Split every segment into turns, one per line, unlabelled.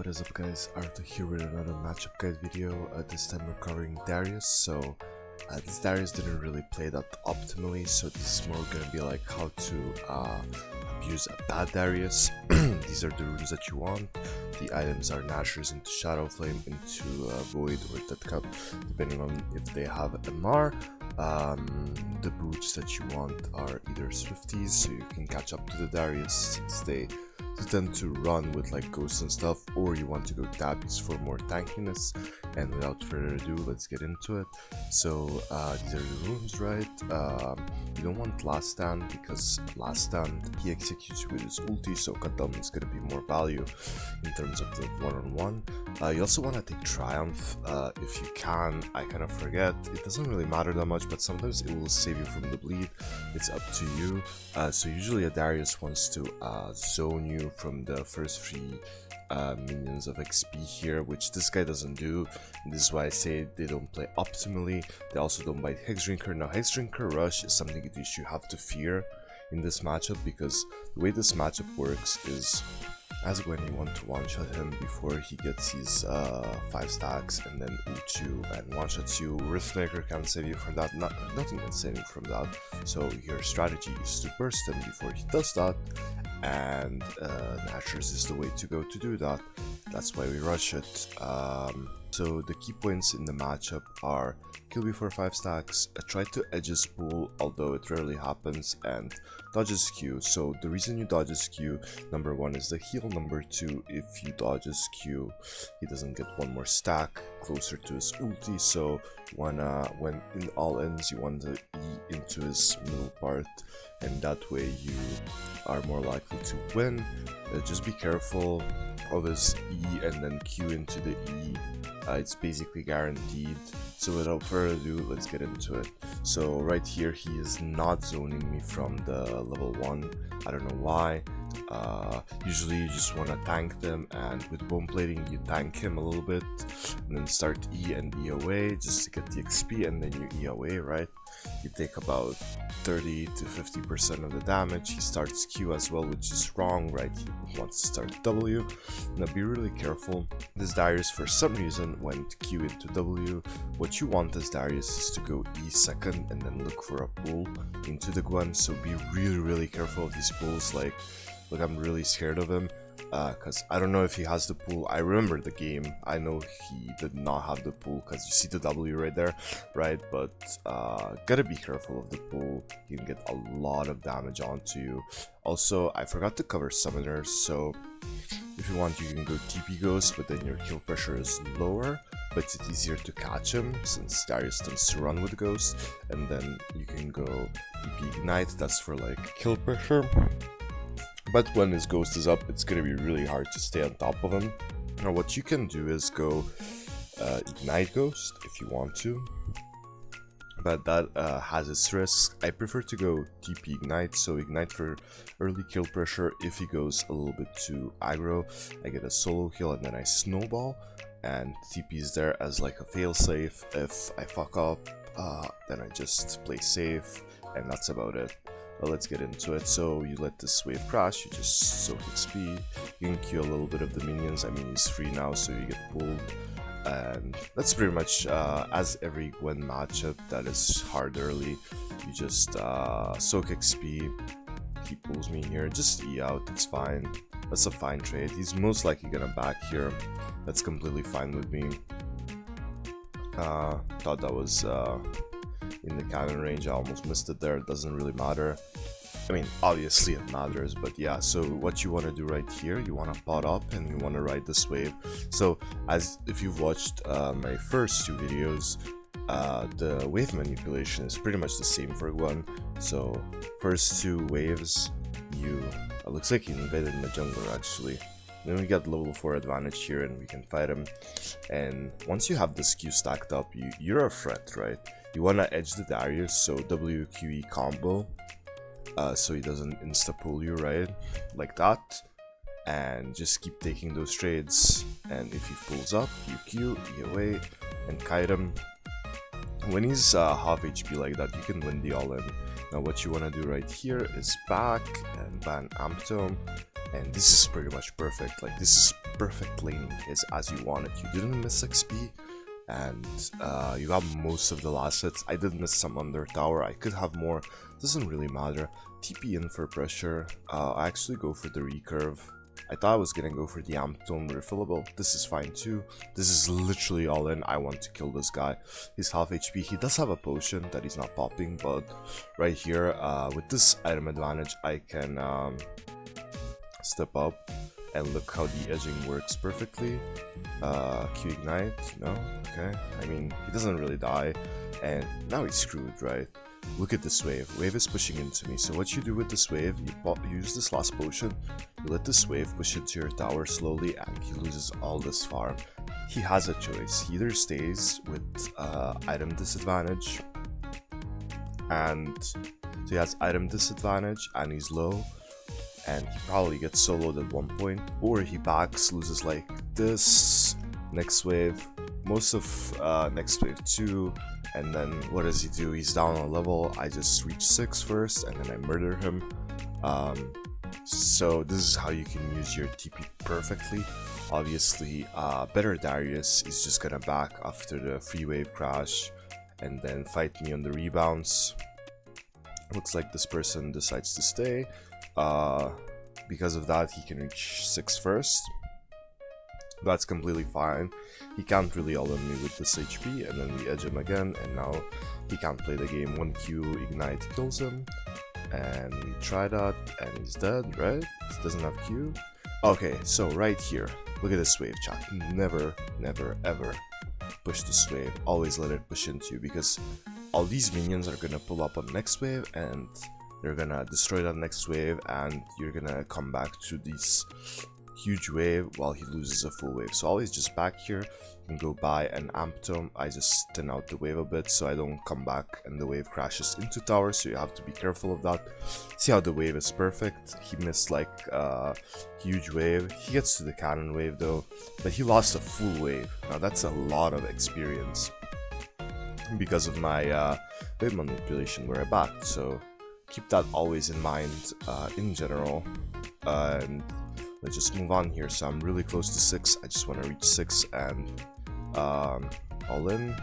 is up, guys? Arthur here with another matchup guide video. This time we're covering Darius. So this Darius didn't really play that optimally, so this is more gonna be like how to abuse a bad Darius. These are the runes that you want. The items are Nashers into Shadow Flame, into Void or Dead Cup, depending on if they have MR. The boots that you want are either Swifties, so you can catch up to the Darius since they tend to run with like ghosts and stuff, or you want to go tabbies for more tankiness. And without further ado, let's get into it. So these are the runes, right? You don't want last stand, because last stand he executes you with his ulti, so cut down is going to be more value in terms of the one-on-one. You also want to take triumph if you can. I kind of forget, it doesn't really matter that much, but sometimes it will save you from the bleed. It's up to you. So usually a Darius wants to zone you from the first 3 minions of XP here, which this guy doesn't do. And this is why I say they don't play optimally. They also don't bite Hexdrinker. Now Hexdrinker Rush is something that you have to fear in this matchup, because the way this matchup works is, as Gwen, you want to one-shot him before he gets his 5 stacks, and then ult you and one-shots you. Riftmaker can save you from that, nothing can save you from that. So your strategy is to burst him before he does that, and Nashers is the way to go to do that. That's why we rush it. So the key points in the matchup are kill before 5 stacks, try to edge his pool, although it rarely happens, and dodge his Q. So the reason you dodge his Q, number 1 is the heal, number 2, if you dodge his Q, he doesn't get 1 more stack closer to his ulti. So when in all ends, you want to E into his middle part, and that way you are more likely to win. Just be careful of his E and then Q into the E. It's basically guaranteed. So without further ado, let's get into it. So right here, he is not zoning me from the level 1. I don't know why. Usually you just want to tank them, and with bone plating you tank him a little bit and then start E and E away just to get the XP, and then you E away, right? You take about 30 to 50% of the damage. He starts Q as well, which is wrong, right? He wants to start W. Now be really careful. This Darius for some reason went Q into W. What you want as Darius is to go E second and then look for a pull into the Gwen. So be really careful of these pulls. Like I'm really scared of him, because I don't know if he has the pool. I remember the game, I know he did not have the pool, because you see the W right there, right? But gotta be careful of the pool. You can get a lot of damage onto you. Also, I forgot to cover summoners, so if you want, you can go TP Ghost, but then your kill pressure is lower, but it's easier to catch him since Darius tends to run with Ghost. And then you can go TP Ignite, that's for like kill pressure. But when his Ghost is up, it's gonna be really hard to stay on top of him. Now what you can do is go Ignite Ghost if you want to, but that has its risks. I prefer to go TP Ignite, so Ignite for early kill pressure. If he goes a little bit too aggro, I get a solo kill and then I snowball, and TP is there as like a failsafe. If I fuck up, then I just play safe, and that's about it. Well, let's get into it. So you let this wave crash, you just soak XP, you can Q a little bit of the minions. I mean, he's free now, so you get pulled, and that's pretty much as every Gwen matchup that is hard early. You just soak XP, he pulls me here, just E out, it's fine. That's a fine trade. He's most likely gonna back here, that's completely fine with me. Thought that was in the cannon range, I almost missed it there. It doesn't really matter. I mean, obviously it matters, but yeah. So what you want to do right here, you want to pot up and you want to ride this wave. So as if you've watched my first 2 videos, the wave manipulation is pretty much the same for Gwen. So first 2 waves, it looks like he invaded in the jungle actually. Then we get level 4 advantage here and we can fight him. And once you have this Q stacked up, you're a threat, right? You want to edge the Darius, so WQE combo, so he doesn't insta-pull you, right? Like that. And just keep taking those trades. And if he pulls up, you Q, E away, and kite him. When he's half HP like that, you can win the all-in. Now what you want to do right here is back and ban Amptome, and this is pretty much perfect. Like, this is perfect laning is as you want it. You didn't miss XP, and you got most of the last hits. I did miss some under tower, I could have more, doesn't really matter. TP in for pressure. I actually go for the recurve. I thought I was gonna go for the Amptome refillable. This is fine too. This is literally all in. I want to kill this guy. He's half HP. He does have a potion that he's not popping, but right here, with this item advantage, I can step up and look how the edging works perfectly. Q ignite, no? Okay. I mean, he doesn't really die, and now he's screwed, right? Look at this wave. Wave is pushing into me. So what you do with this wave, you use this last potion, you let this wave push into your tower slowly, and he loses all this farm. He has a choice. He either stays with item disadvantage, and so he has item disadvantage and he's low, and he probably gets soloed at one point, or he backs, loses like this, next wave, most of next wave 2, and then what does he do? He's down on a level. I just reach 6 first, and then I murder him. So this is how you can use your TP perfectly. Obviously, better Darius is just gonna back after the free wave crash, and then fight me on the rebounds. Looks like this person decides to stay. Because of that, he can reach 6 first. That's completely fine. He can't really all-in me with this HP, and then we edge him again, and now he can't play the game. 1Q ignite kills him, and we try that, and he's dead, right? He doesn't have Q. Okay, so right here, look at this wave, chat. Never, never, ever push this wave. Always let it push into you, because all these minions are gonna pull up on the next wave, and they're gonna destroy that next wave, and you're gonna come back to this huge wave while he loses a full wave. So always just back here and go buy an Amptome. I just thin out the wave a bit so I don't come back and the wave crashes into tower, so you have to be careful of that. See how the wave is perfect. He missed like a huge wave. He gets to the cannon wave though, but he lost a full wave. Now that's a lot of experience because of my wave manipulation where I backed, so keep that always in mind in general. And let's just move on here. So I'm really close to 6. I just want to reach 6 and all in.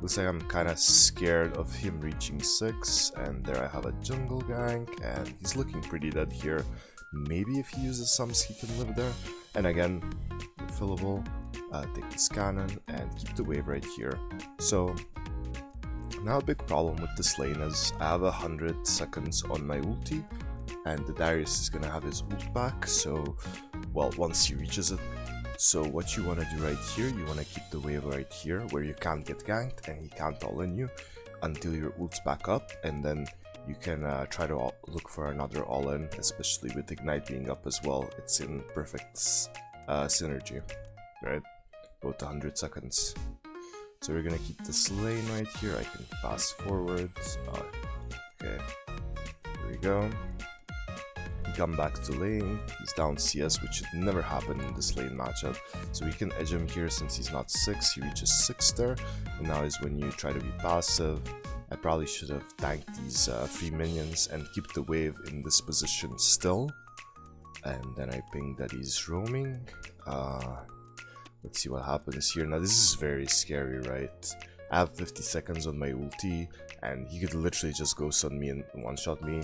Looks like I'm kind of scared of him reaching 6, and there I have a jungle gank, and he's looking pretty dead here. Maybe if he uses sums he can live there. And again, refillable, take this cannon and keep the wave right here. So now a big problem with this lane is I have 100 seconds on my ulti, and the Darius is gonna have his ult back, so, well, once he reaches it. So what you wanna do right here, you wanna keep the wave right here, where you can't get ganked and he can't all-in you until your ult's back up, and then you can try to look for another all-in, especially with Ignite being up as well. It's in perfect synergy, right? About 100 seconds. So we're gonna keep this lane right here. I can fast forward. Okay, here we go. Come back to lane, he's down CS, which should never happen in this lane matchup, so we can edge him here since he's not 6, he reaches 6 there, and now is when you try to be passive. I probably should have tanked these free minions and keep the wave in this position still, and then I ping that he's roaming. Let's see what happens here. Now this is very scary, right? I have 50 seconds on my ulti, and he could literally just ghost on me and one-shot me.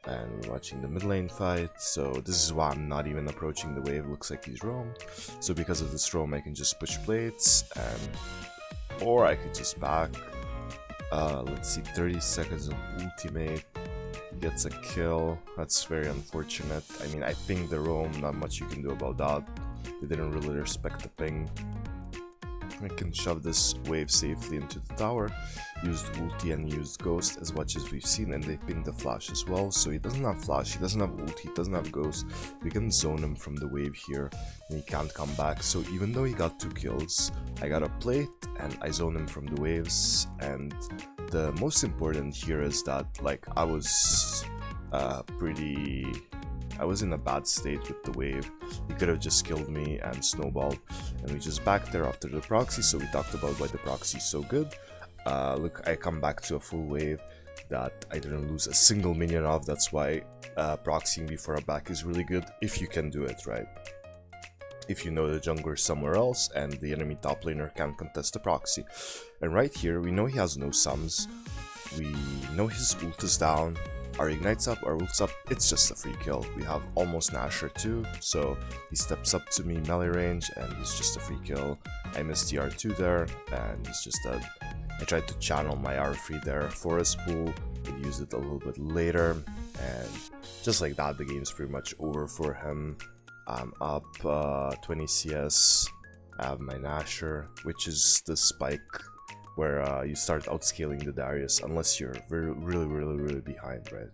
And we're watching the mid lane fight, so this is why I'm not even approaching the wave. Looks like he's roamed, so because of this roam I can just push plates, and or I could just back. Let's see, 30 seconds of ultimate, he gets a kill. That's very unfortunate. I mean, I pinged the roam, not much you can do about that. They didn't really respect the ping. I can shove this wave safely into the tower, used ulti and used ghost as much as we've seen, and they pinged the flash as well. So he doesn't have flash, he doesn't have ulti, he doesn't have ghost. We can zone him from the wave here and he can't come back. So even though he got 2 kills, I got a plate and I zone him from the waves. And the most important here is that, like, I was in a bad state with the wave. He could have just killed me and snowballed, and we just backed there after the proxy. So we talked about why the proxy is so good. look, I come back to a full wave that I didn't lose a single minion of. That's why proxying before a back is really good if you can do it, right? If you know the jungler somewhere else and the enemy top laner can contest the proxy. And right here, we know he has no sums. We know his ult is down. Our ignite's up, our ult's up. It's just a free kill. We have almost Nasher too, so he steps up to me melee range and he's just a free kill. I missed the R2 there and he's just dead. I tried to channel my R3 there for a spool, but used it a little bit later, and just like that the game's pretty much over for him. I'm up 20 CS, I have my Nasher, which is the spike where you start outscaling the Darius unless you're really behind, right?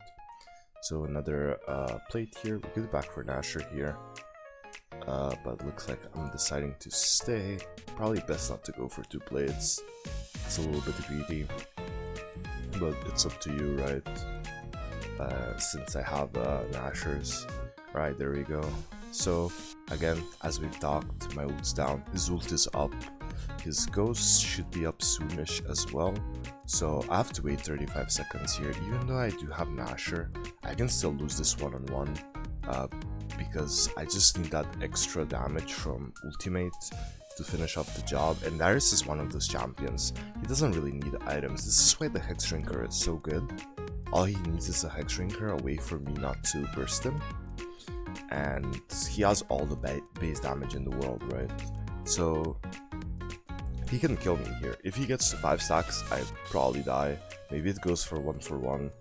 So another plate here, we get back for Nasher here, but looks like I'm deciding to stay. Probably best not to go for 2 plates, it's a little bit greedy, but it's up to you, right? Since I have Nashers. Right, there we go. So again, as we've talked, my ult's down, his ult is up, his ghost should be up soonish as well, so I have to wait 35 seconds here. Even though I do have Nasher, I can still lose this one-on-one because I just need that extra damage from ultimate to finish up the job, and Darius is one of those champions. He doesn't really need items. This is why the Hex Shrinker is so good. All he needs is a Hex Shrinker away for me not to burst him, and he has all the base damage in the world, right? So he can kill me here. If he gets to 5 stacks, I probably die. Maybe it goes for 1-for-1.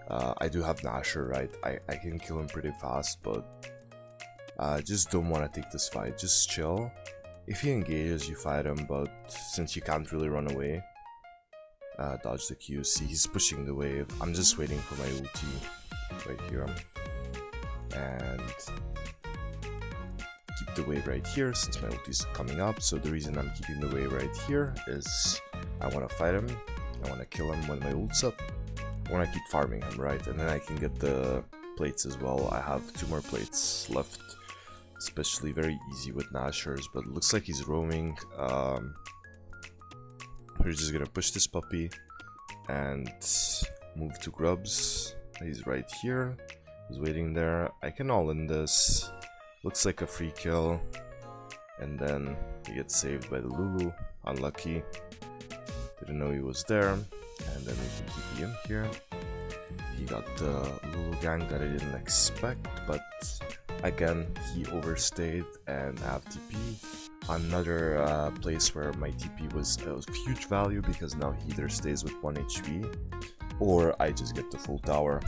I do have Nasher, right? I can kill him pretty fast, but just don't want to take this fight. Just chill. If he engages, you fight him, but since you can't really run away, dodge the Q. See, he's pushing the wave. I'm just waiting for my ulti right here. And keep the wave right here since my ulti is coming up. So the reason I'm keeping the wave right here is I want to fight him. I want to kill him when my ult's up. I want to keep farming him, right? And then I can get the plates as well. I have 2 more plates left. Especially very easy with Nashers, but it looks like he's roaming. We're just gonna push this puppy and move to Grubs. He's right here. He's waiting there. I can all in this. Looks like a free kill. And then he gets saved by the Lulu. Unlucky. Didn't know he was there. And then we can TP him here. He got the Lulu gang that I didn't expect, but again, he overstayed and I have TP. Another place where my TP was of huge value because now he either stays with 1 HP or I just get the full tower.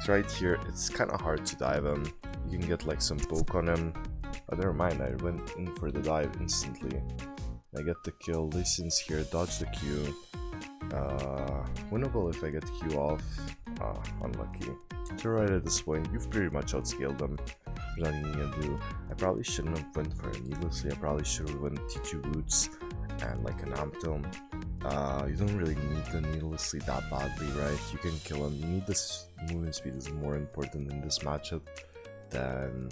So right here, it's kind of hard to dive him. You can get like some poke on him. Oh, never mind, I went in for the dive instantly. I get the kill. Listens here, dodge the Q. Winnable if I get Q off. Unlucky. So right at this point, you've pretty much outscaled them. There's nothing you can do. I probably shouldn't have went for it needlessly. I probably should have went T2 Roots and like an Amptome. You don't really need the needlessly that badly, right? You can kill him. You need this movement speed is more important in this matchup than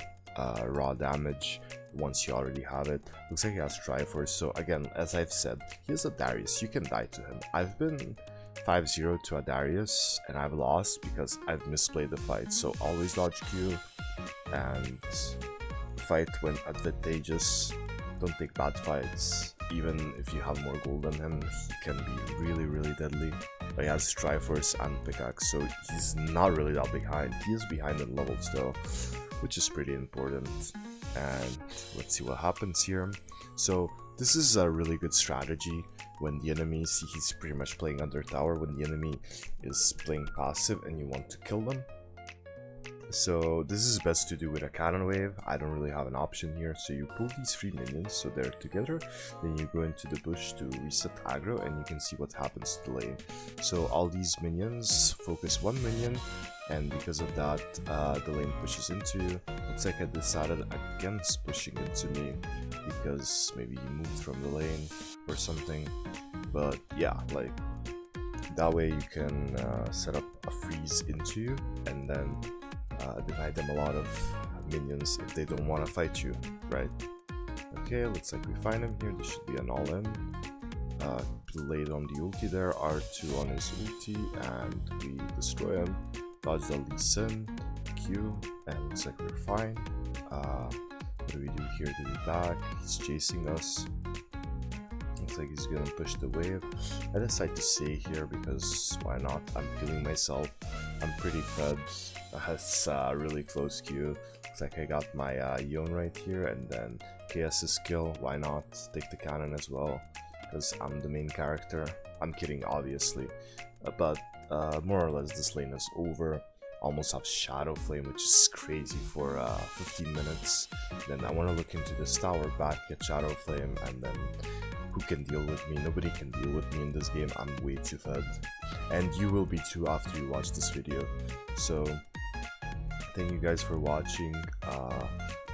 raw damage once you already have it. Looks like he has Triforce. So again, as I've said, he has a Darius. You can die to him. I've been 5-0 to a Darius and I've lost because I've misplayed the fight. So always dodge Q and fight when advantageous. Don't take bad fights. Even if you have more gold than him, he can be really deadly. But he has Triforce and Pickaxe, so he's not really that behind. He is behind in levels though, which is pretty important. And let's see what happens here. So this is a really good strategy when the enemy, see he's pretty much playing under tower, when the enemy is playing passive and you want to kill them. So this is best to do with a cannon wave. I don't really have an option here, so you pull these 3 minions so they're together, then you go into the bush to reset aggro and you can see what happens to the lane. So all these minions focus 1 minion, and because of that the lane pushes into you. Looks like I decided against pushing into me because maybe he moved from the lane or something, but yeah, like that way you can set up a freeze into you and then deny them a lot of minions if they don't want to fight you, right? Okay, looks like we find him here. This should be an all-in. laid on the ulti there, R2 on his ulti, and we destroy him. Dodge the Lee Sin, Q, and looks like we're fine. What do we do here? Do we back? He's chasing us. Looks like he's gonna push the wave. I decide to stay here because why not? I'm feeling myself. I'm pretty fed. That's really close Q. Looks like I got my Yon right here, and then KS's skill. Why not take the cannon as well? Because I'm the main character. I'm kidding, obviously. But more or less, this lane is over. Almost have Shadow Flame, which is crazy for 15 minutes. Then I want to look into this tower back, get Shadow Flame, and then who can deal with me? Nobody can deal with me in this game. I'm way too fed. And you will be too after you watch this video. So thank you guys for watching.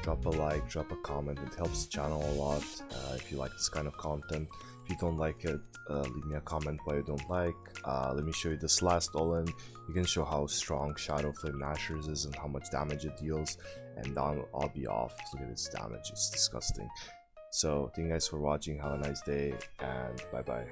Drop a like, drop a comment. It helps the channel a lot if you like this kind of content. If you don't like it, leave me a comment why you don't like. Let me show you this last all-in. You can show how strong Shadow Flame Nashers is and how much damage it deals. And I'll be off. Look at this damage, it's disgusting. So thank you guys for watching. Have a nice day, and bye bye.